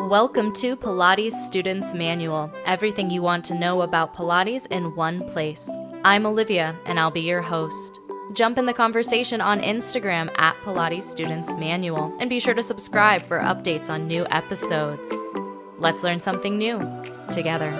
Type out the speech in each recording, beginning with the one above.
Welcome to Pilates Student's Manual, everything you want to know about Pilates in one place. I'm Olivia, and I'll be your host. Jump in the conversation on Instagram at Pilates Student's Manual, and be sure to subscribe for updates on new episodes. Let's learn something new together.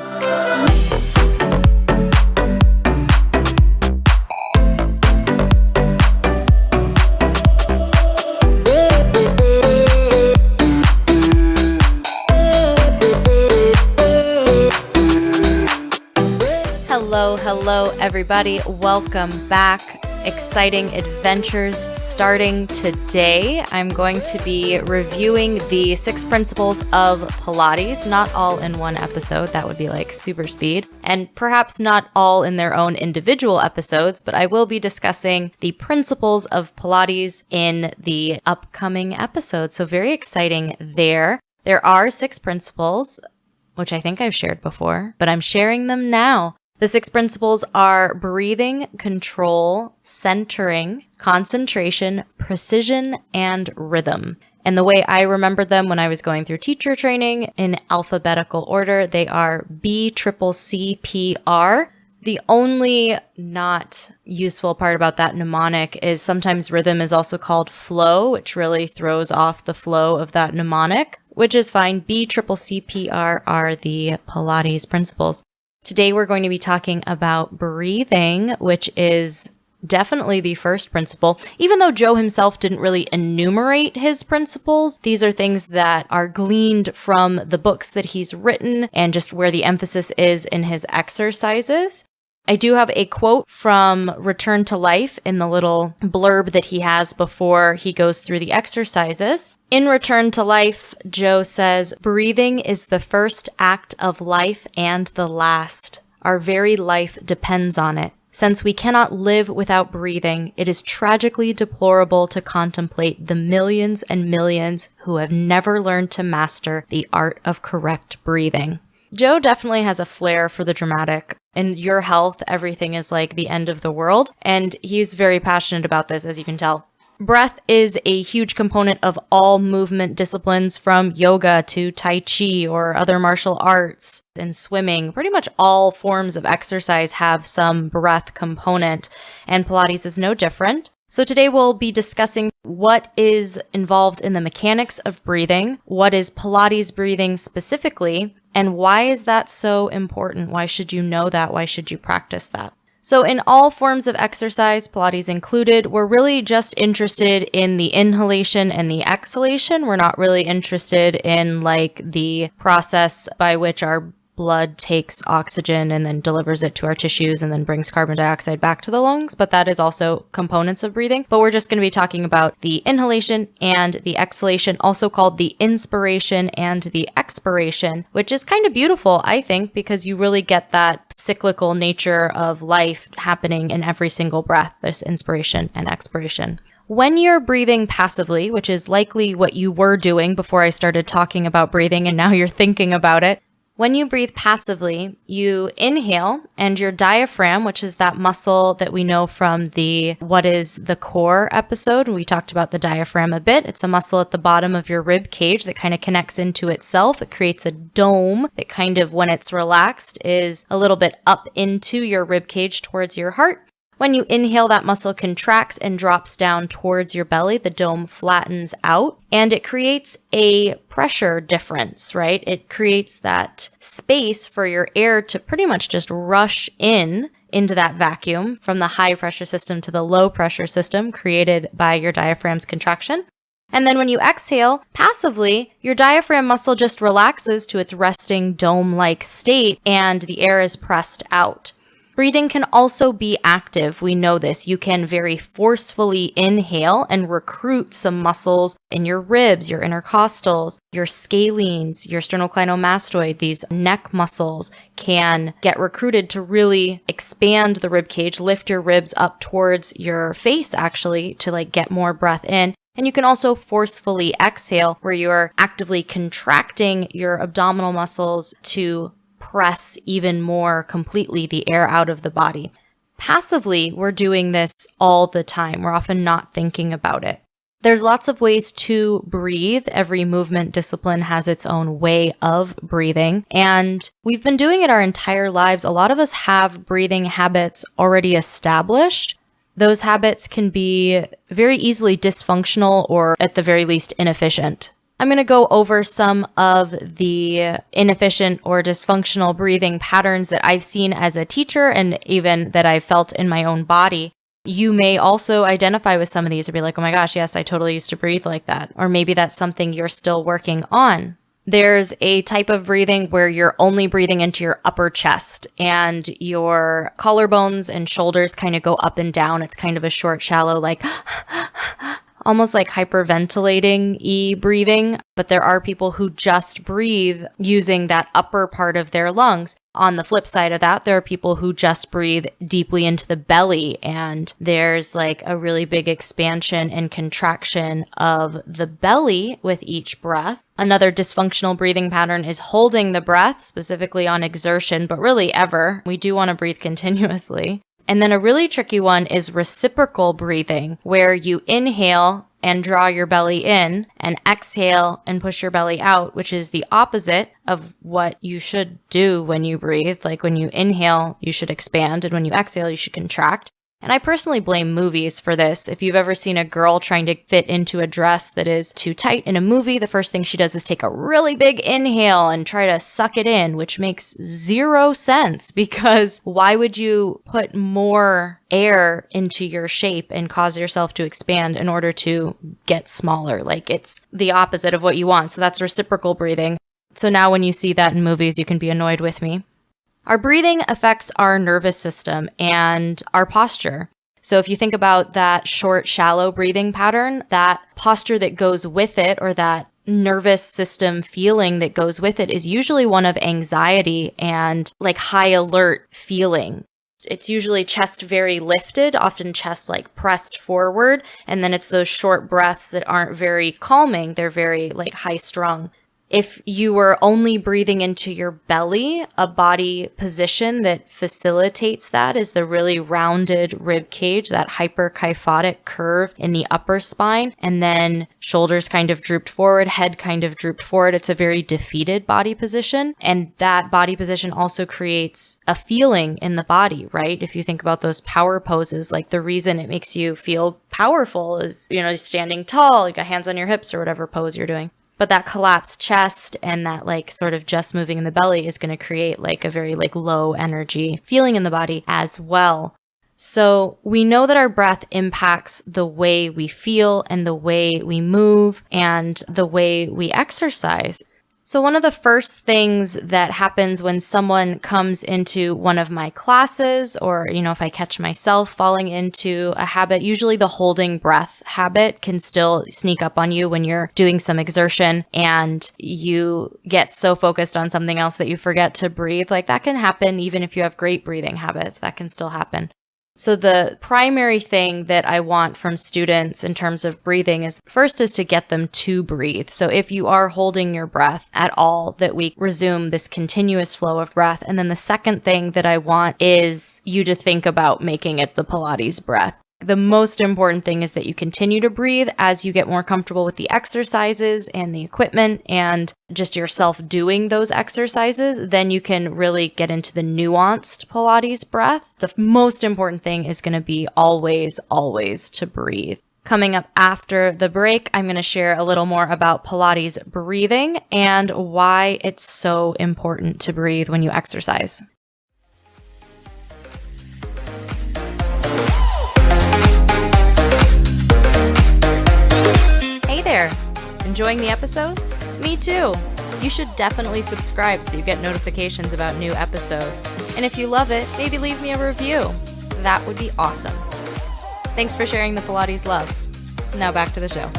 Hello, everybody. Welcome back. Exciting adventures starting today. I'm going to be reviewing the 6 Principles of Pilates, not all in one episode. That would be like super speed. And perhaps not all in their own individual episodes, but I will be discussing the principles of Pilates in the upcoming episode. So very exciting there. There are 6 principles, which I think I've shared before, but I'm sharing them now. The 6 principles are breathing, control, centering, concentration, precision, and rhythm. And the way I remembered them when I was going through teacher training in alphabetical order, they are BCCPR. The only not useful part about that mnemonic is sometimes rhythm is also called flow, which really throws off the flow of that mnemonic, which is fine. BCCPR are the Pilates principles. Today we're going to be talking about breathing, which is definitely the first principle. Even though Joe himself didn't really enumerate his principles, these are things that are gleaned from the books that he's written and just where the emphasis is in his exercises. I do have a quote from Return to Life in the little blurb that he has before he goes through the exercises. In Return to Life, Joe says, "Breathing is the first act of life and the last. Our very life depends on it. Since we cannot live without breathing, it is tragically deplorable to contemplate the millions and millions who have never learned to master the art of correct breathing." Joe definitely has a flair for the dramatic. In Your Health, everything is like the end of the world, and he's very passionate about this, as you can tell. Breath is a huge component of all movement disciplines, from yoga to Tai Chi or other martial arts and swimming. Pretty much all forms of exercise have some breath component, and Pilates is no different. So today we'll be discussing what is involved in the mechanics of breathing, what is Pilates breathing specifically, and why is that so important? Why should you know that? Why should you practice that? So in all forms of exercise, Pilates included, we're really just interested in the inhalation and the exhalation. We're not really interested in like the process by which our blood takes oxygen and then delivers it to our tissues and then brings carbon dioxide back to the lungs, but that is also components of breathing. But we're just going to be talking about the inhalation and the exhalation, also called the inspiration and the expiration, which is kind of beautiful, I think, because you really get that cyclical nature of life happening in every single breath, this inspiration and expiration. When you're breathing passively, which is likely what you were doing before I started talking about breathing and now you're thinking about it, when you breathe passively, you inhale and your diaphragm, which is that muscle that we know from the What is the Core episode. We talked about the diaphragm a bit. It's a muscle at the bottom of your rib cage that kind of connects into itself. It creates a dome that kind of, when it's relaxed, is a little bit up into your rib cage towards your heart. When you inhale, that muscle contracts and drops down towards your belly. The dome flattens out and it creates a pressure difference, right? It creates that space for your air to pretty much just rush into that vacuum from the high pressure system to the low pressure system created by your diaphragm's contraction. And then when you exhale passively, your diaphragm muscle just relaxes to its resting dome-like state and the air is pressed out. Breathing can also be active. We know this. You can very forcefully inhale and recruit some muscles in your ribs, your intercostals, your scalenes, your sternocleidomastoid. These neck muscles can get recruited to really expand the rib cage, lift your ribs up towards your face actually to like get more breath in. And you can also forcefully exhale where you're actively contracting your abdominal muscles to press even more completely the air out of the body. Passively, we're doing this all the time. We're often not thinking about it. There's lots of ways to breathe. Every movement discipline has its own way of breathing, and we've been doing it our entire lives. A lot of us have breathing habits already established. Those habits can be very easily dysfunctional or at the very least inefficient. I'm going to go over some of the inefficient or dysfunctional breathing patterns that I've seen as a teacher and even that I've felt in my own body. You may also identify with some of these or be like, oh my gosh, yes, I totally used to breathe like that. Or maybe that's something you're still working on. There's a type of breathing where you're only breathing into your upper chest and your collarbones and shoulders kind of go up and down. It's kind of a short, shallow, like almost like hyperventilating-y breathing. But there are people who just breathe using that upper part of their lungs. On the flip side of that, there are people who just breathe deeply into the belly, and there's like a really big expansion and contraction of the belly with each breath. Another dysfunctional breathing pattern is holding the breath, specifically on exertion, but really ever. We do want to breathe continuously. And then a really tricky one is reciprocal breathing, where you inhale and draw your belly in and exhale and push your belly out, which is the opposite of what you should do when you breathe. Like when you inhale, you should expand, and when you exhale, you should contract. And I personally blame movies for this. If you've ever seen a girl trying to fit into a dress that is too tight in a movie, the first thing she does is take a really big inhale and try to suck it in, which makes zero sense, because why would you put more air into your shape and cause yourself to expand in order to get smaller? Like, it's the opposite of what you want. So that's reciprocal breathing. So now when you see that in movies, you can be annoyed with me. Our breathing affects our nervous system and our posture. So if you think about that short, shallow breathing pattern, that posture that goes with it, or that nervous system feeling that goes with it, is usually one of anxiety and like high alert feeling. It's usually chest very lifted, often chest like pressed forward. And then it's those short breaths that aren't very calming. They're very like high strung. If you were only breathing into your belly, a body position that facilitates that is the really rounded rib cage, that hyperkyphotic curve in the upper spine, and then shoulders kind of drooped forward, head kind of drooped forward. It's a very defeated body position. And that body position also creates a feeling in the body, right? If you think about those power poses, like the reason it makes you feel powerful is, standing tall, you got hands on your hips or whatever pose you're doing. But that collapsed chest and that like sort of just moving in the belly is going to create like a very like low energy feeling in the body as well. So we know that our breath impacts the way we feel and the way we move and the way we exercise. So one of the first things that happens when someone comes into one of my classes, or, if I catch myself falling into a habit, usually the holding breath habit can still sneak up on you when you're doing some exertion and you get so focused on something else that you forget to breathe. Like that can happen even if you have great breathing habits. That can still happen. So the primary thing that I want from students in terms of breathing is to get them to breathe. So if you are holding your breath at all, that we resume this continuous flow of breath. And then the second thing that I want is you to think about making it the Pilates breath. The most important thing is that you continue to breathe as you get more comfortable with the exercises and the equipment and just yourself doing those exercises. Then you can really get into the nuanced Pilates breath. The most important thing is going to be always, always to breathe. Coming up after the break, I'm going to share a little more about Pilates breathing and why it's so important to breathe when you exercise. There. Enjoying the episode? Me too. You should definitely subscribe so you get notifications about new episodes. And if you love it, maybe leave me a review. That would be awesome. Thanks for sharing the Pilates love. Now back to the show.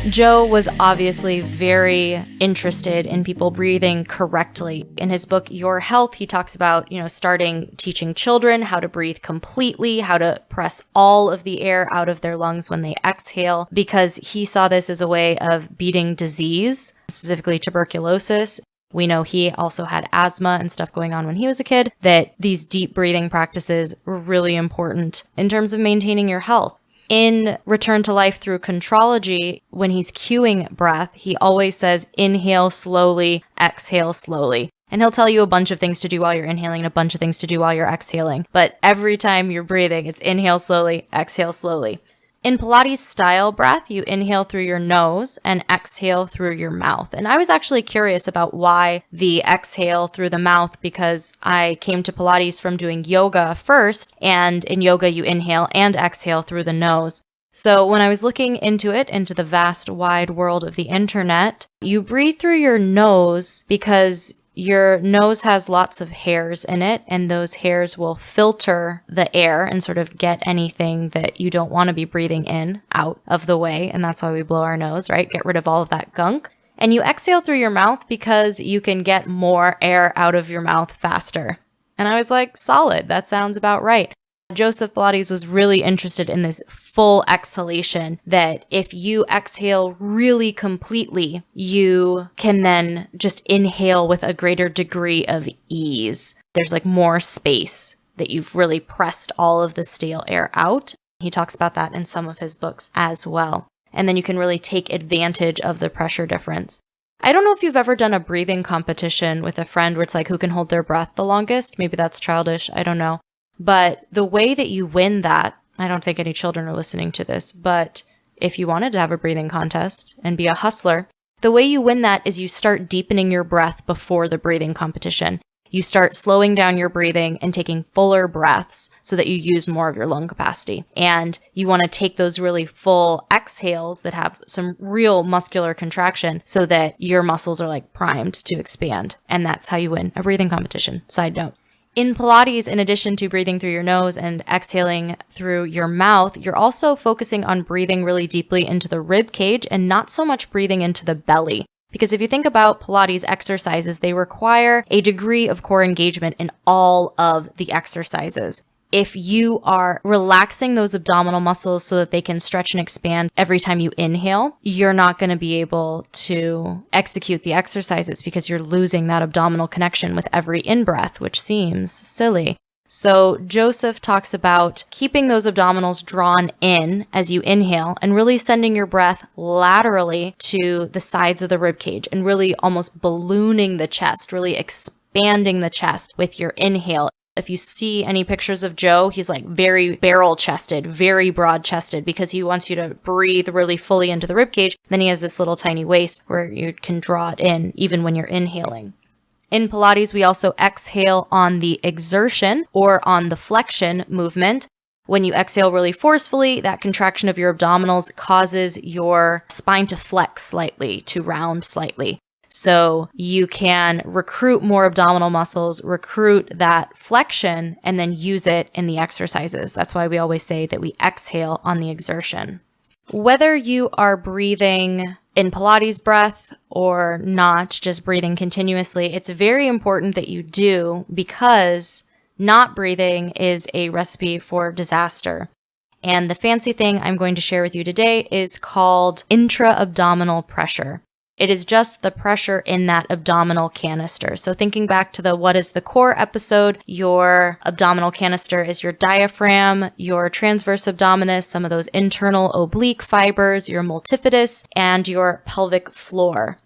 Joe was obviously very interested in people breathing correctly. In his book, Your Health, he talks about, starting teaching children how to breathe completely, how to press all of the air out of their lungs when they exhale, because he saw this as a way of beating disease, specifically tuberculosis. We know he also had asthma and stuff going on when he was a kid, that these deep breathing practices were really important in terms of maintaining your health. In Return to Life Through Contrology, when he's cueing breath, he always says, inhale slowly, exhale slowly. And he'll tell you a bunch of things to do while you're inhaling and a bunch of things to do while you're exhaling. But every time you're breathing, it's inhale slowly, exhale slowly. In Pilates style breath, you inhale through your nose and exhale through your mouth. And I was actually curious about why the exhale through the mouth, because I came to Pilates from doing yoga first, and in yoga you inhale and exhale through the nose. So when I was looking into it, into the vast wide world of the internet, you breathe through your nose because your nose has lots of hairs in it, and those hairs will filter the air and sort of get anything that you don't want to be breathing in out of the way. And that's why we blow our nose, right? Get rid of all of that gunk. And you exhale through your mouth because you can get more air out of your mouth faster. And I was like, solid. That sounds about right. Joseph Pilates was really interested in this full exhalation, that if you exhale really completely, you can then just inhale with a greater degree of ease. There's like more space that you've really pressed all of the stale air out. He talks about that in some of his books as well. And then you can really take advantage of the pressure difference. I don't know if you've ever done a breathing competition with a friend where it's like who can hold their breath the longest. Maybe that's childish. I don't know. But the way that you win that, I don't think any children are listening to this, but if you wanted to have a breathing contest and be a hustler, the way you win that is you start deepening your breath before the breathing competition. You start slowing down your breathing and taking fuller breaths so that you use more of your lung capacity. And you want to take those really full exhales that have some real muscular contraction so that your muscles are like primed to expand. And that's how you win a breathing competition. Side note. In Pilates, in addition to breathing through your nose and exhaling through your mouth, you're also focusing on breathing really deeply into the rib cage and not so much breathing into the belly. Because if you think about Pilates exercises, they require a degree of core engagement in all of the exercises. If you are relaxing those abdominal muscles so that they can stretch and expand every time you inhale, you're not going to be able to execute the exercises because you're losing that abdominal connection with every in-breath, which seems silly. So Joseph talks about keeping those abdominals drawn in as you inhale and really sending your breath laterally to the sides of the rib cage and really almost ballooning the chest, really expanding the chest with your inhale. If you see any pictures of Joe, he's like very barrel-chested, very broad-chested because he wants you to breathe really fully into the ribcage. Then he has this little tiny waist where you can draw it in even when you're inhaling. In Pilates, we also exhale on the exertion or on the flexion movement. When you exhale really forcefully, that contraction of your abdominals causes your spine to flex slightly, to round slightly. So you can recruit more abdominal muscles, recruit that flexion, and then use it in the exercises. That's why we always say that we exhale on the exertion. Whether you are breathing in Pilates breath or not, just breathing continuously, it's very important that you do, because not breathing is a recipe for disaster. And the fancy thing I'm going to share with you today is called intra-abdominal pressure. It is just the pressure in that abdominal canister. So thinking back to the what is the core episode, your abdominal canister is your diaphragm, your transverse abdominis, some of those internal oblique fibers, your multifidus, and your pelvic floor.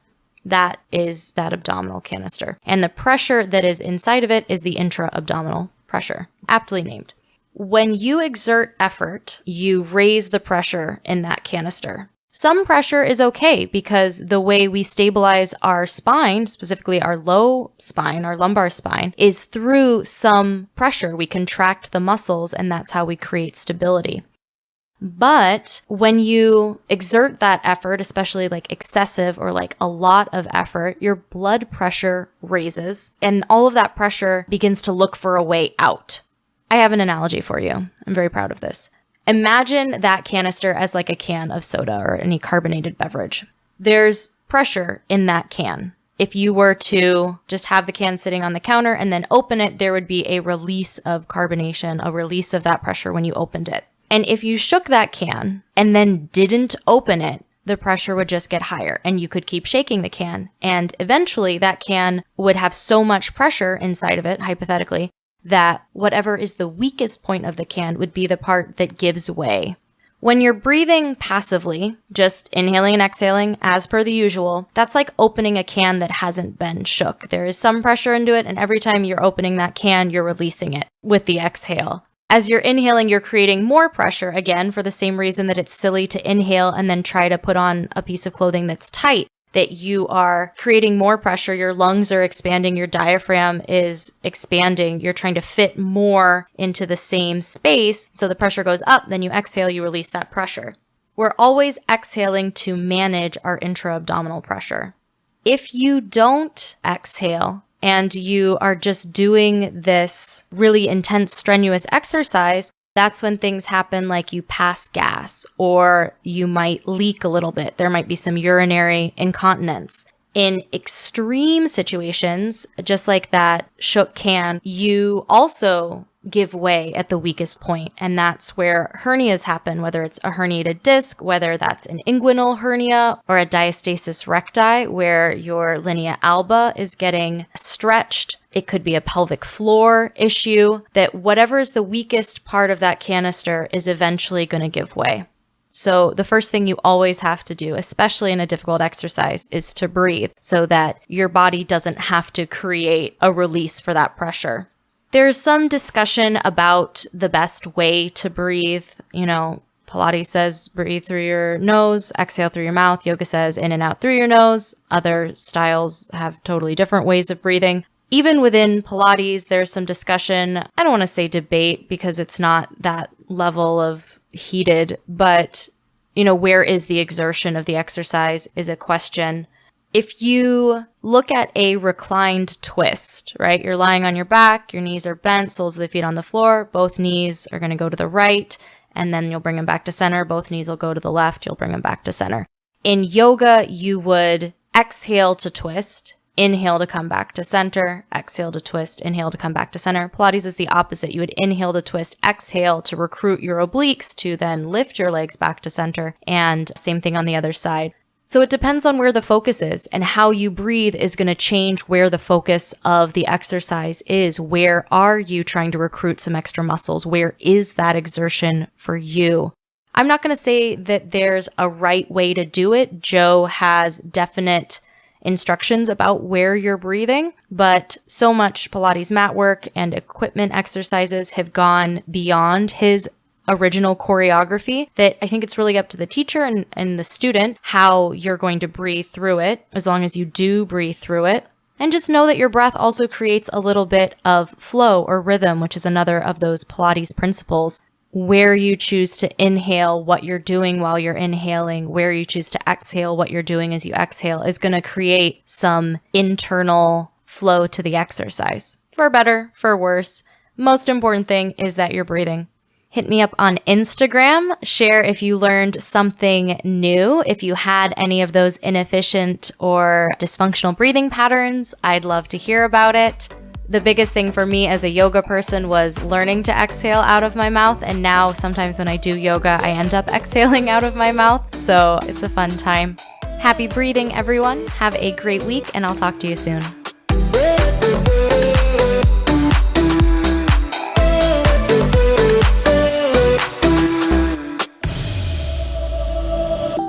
That is that abdominal canister. And the pressure that is inside of it is the intra-abdominal pressure, aptly named. When you exert effort, you raise the pressure in that canister. Some pressure is okay because the way we stabilize our spine, specifically our low spine, our lumbar spine, is through some pressure. We contract the muscles and that's how we create stability. But when you exert that effort, especially like excessive or like a lot of effort, your blood pressure raises and all of that pressure begins to look for a way out. I have an analogy for you. I'm very proud of this. Imagine that canister as like a can of soda or any carbonated beverage. There's pressure in that can. If you were to just have the can sitting on the counter and then open it, there would be a release of carbonation, a release of that pressure when you opened it. And if you shook that can and then didn't open it, the pressure would just get higher and you could keep shaking the can. And eventually that can would have so much pressure inside of it, hypothetically, that whatever is the weakest point of the can would be the part that gives way. When you're breathing passively, just inhaling and exhaling as per the usual, that's like opening a can that hasn't been shook. There is some pressure into it, and every time you're opening that can, you're releasing it with the exhale. As you're inhaling, you're creating more pressure, again, for the same reason that it's silly to inhale and then try to put on a piece of clothing that's tight, that you are creating more pressure, your lungs are expanding, your diaphragm is expanding, you're trying to fit more into the same space. So the pressure goes up, then you exhale, you release that pressure. We're always exhaling to manage our intra-abdominal pressure. If you don't exhale and you are just doing this really intense, strenuous exercise, that's when things happen like you pass gas or you might leak a little bit. There might be some urinary incontinence. In extreme situations, just like that shook can, you also give way at the weakest point. And that's where hernias happen, whether it's a herniated disc, whether that's an inguinal hernia or a diastasis recti, where your linea alba is getting stretched. It could be a pelvic floor issue, that whatever is the weakest part of that canister is eventually going to give way. So the first thing you always have to do, especially in a difficult exercise, is to breathe so that your body doesn't have to create a release for that pressure. There's some discussion about the best way to breathe. You know, Pilates says breathe through your nose, exhale through your mouth. Yoga says in and out through your nose. Other styles have totally different ways of breathing. Even within Pilates, there's some discussion. I don't want to say debate because it's not that level of heated, but, you know, where is the exertion of the exercise is a question. If you look at a reclined twist, right, you're lying on your back, your knees are bent, soles of the feet on the floor, both knees are going to go to the right, and then you'll bring them back to center. Both knees will go to the left, you'll bring them back to center. In yoga, you would exhale to twist, inhale to come back to center, exhale to twist, inhale to come back to center. Pilates is the opposite. You would inhale to twist, exhale to recruit your obliques to then lift your legs back to center, and same thing on the other side. So it depends on where the focus is, and how you breathe is going to change where the focus of the exercise is. Where are you trying to recruit some extra muscles? Where is that exertion for you? I'm not going to say that there's a right way to do it. Joe has definite instructions about where you're breathing, but so much Pilates mat work and equipment exercises have gone beyond his original choreography that I think it's really up to the teacher and the student how you're going to breathe through it, as long as you do breathe through it. And just know that your breath also creates a little bit of flow or rhythm, which is another of those Pilates principles. Where you choose to inhale, what you're doing while you're inhaling, where you choose to exhale, what you're doing as you exhale, is going to create some internal flow to the exercise. For better, for worse. Most important thing is that you're breathing. Hit me up on Instagram. Share if you learned something new. If you had any of those inefficient or dysfunctional breathing patterns, I'd love to hear about it. The biggest thing for me as a yoga person was learning to exhale out of my mouth. And now sometimes when I do yoga, I end up exhaling out of my mouth. So it's a fun time. Happy breathing, everyone. Have a great week, and I'll talk to you soon.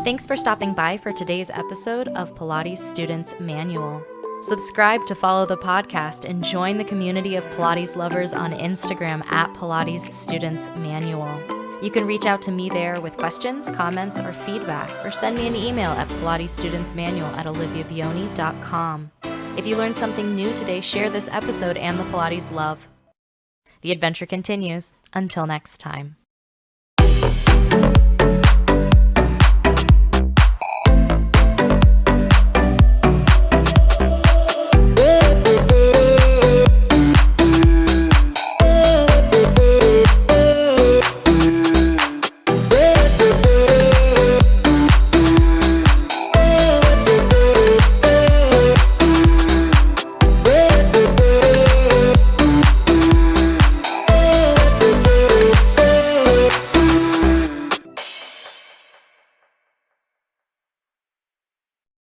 Thanks for stopping by for today's episode of Pilates Students Manual. Subscribe to follow the podcast and join the community of Pilates lovers on Instagram at Pilates Students Manual. You can reach out to me there with questions, comments, or feedback, or send me an email at pilatesstudentsmanual@oliviabioni.com. If you learned something new today, share this episode and the Pilates love. The adventure continues. Until next time.